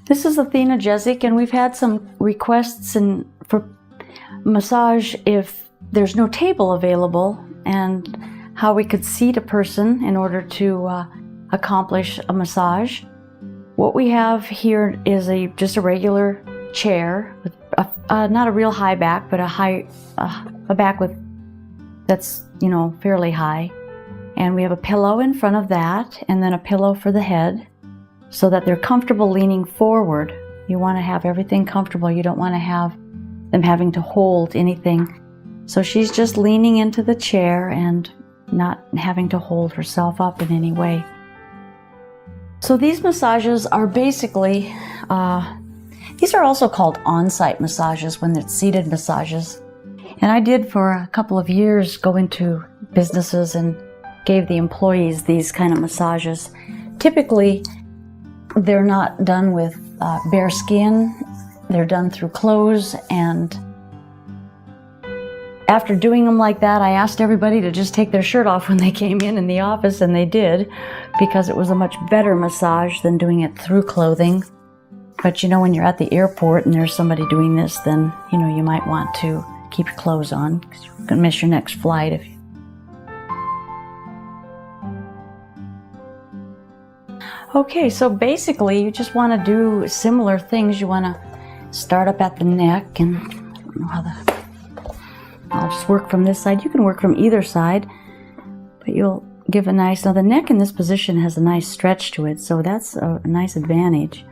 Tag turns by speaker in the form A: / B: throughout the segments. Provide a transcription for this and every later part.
A: This is Athena Jezik, and we've had some requests for massage if there's no table available, and how we could seat a person in order to accomplish a massage. What we have here is just a regular chair with not a real high back, but a back that's fairly high, and we have a pillow in front of that, and then a pillow for the head, so that they're comfortable leaning forward. You want to have everything comfortable. You don't want to have them having to hold anything. So she's just leaning into the chair and not having to hold herself up in any way. So these massages are basically, these are also called on-site massages when they're seated massages. And I did for a couple of years go into businesses and gave the employees these kind of massages. Typically, they're not done with bare skin. They're done through clothes, and after doing them like that, I asked everybody to just take their shirt off when they came in the office, and they did, because it was a much better massage than doing it through clothing. But when you're at the airport and there's somebody doing this, then you might want to keep your clothes on, because you can miss your next flight if you. Okay, so basically you just want to do similar things. You want to start up at the neck, and I don't know how I'll just work from this side. You can work from either side, but you'll give a nice, now the neck in this position has a nice stretch to it, so that's a nice advantage.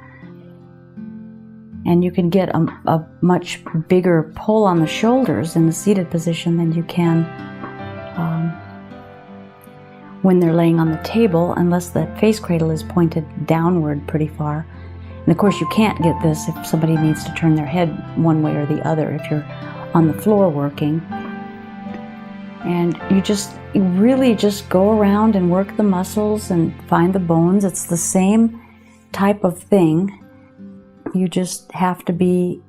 A: And you can get a much bigger pull on the shoulders in the seated position than you can when they're laying on the table, unless the face cradle is pointed downward pretty far. And of course you can't get this if somebody needs to turn their head one way or the other if you're on the floor working. And you really just go around and work the muscles and find the bones. It's the same type of thing. You just have to be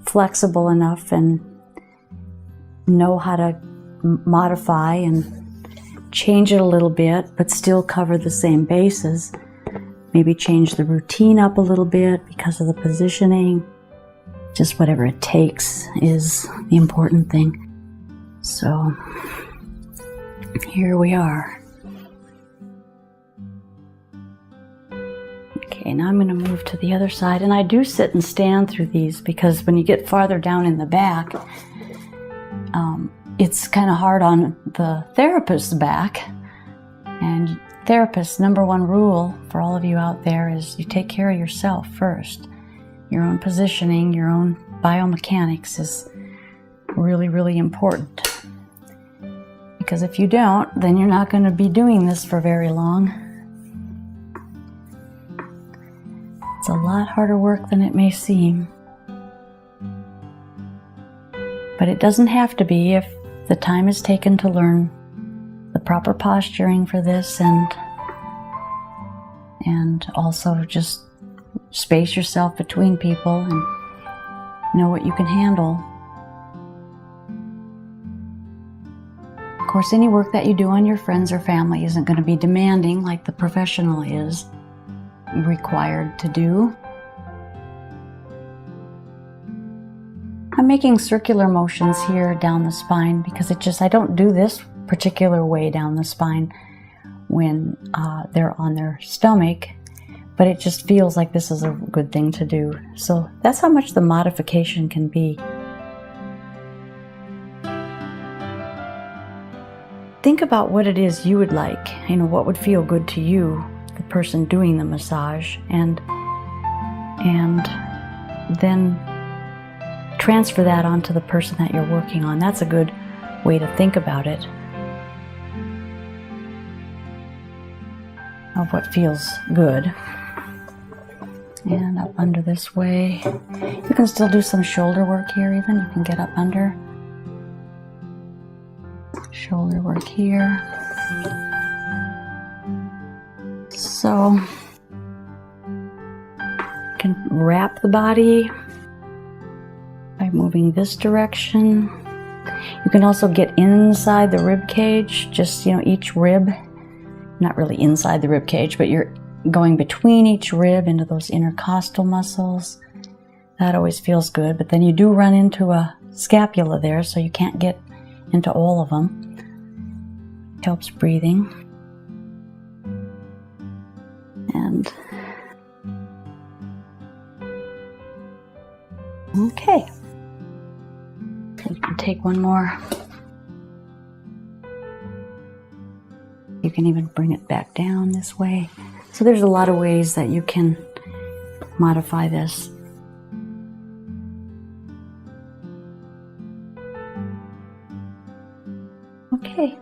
A: flexible enough and know how to modify and change it a little bit, but still cover the same bases. Maybe change the routine up a little bit because of the positioning. Just whatever it takes is the important thing. So here we are. Okay, now I'm going to move to the other side, and I do sit and stand through these because when you get farther down in the back, it's kind of hard on the therapist's back. And therapist's number one rule for all of you out there is you take care of yourself first. Your own positioning, your own biomechanics is really, really important. Because if you don't, then you're not going to be doing this for very long. It's a lot harder work than it may seem. But it doesn't have to be if the time is taken to learn the proper posturing for this, and also just space yourself between people and know what you can handle. Of course, any work that you do on your friends or family isn't going to be demanding like the professional is required to do. I'm making circular motions here down the spine because I don't do this particular way down the spine when they're on their stomach, but it just feels like this is a good thing to do. So that's how much the modification can be. Think about what it is you would like, what would feel good to you, the person doing the massage, and then transfer that onto the person that you're working on. That's a good way to think about it, of what feels good. And up under this way. You can still do some shoulder work here even. You can get up under. Shoulder work here. So you can wrap the body by moving this direction. You can also get inside the rib cage, just each rib, not really inside the rib cage, but you're going between each rib into those intercostal muscles. That always feels good, but then you do run into a scapula there, so you can't get into all of them. Helps breathing. And okay, you can take one more. You can even bring it back down this way. So there's a lot of ways that you can modify this. Okay.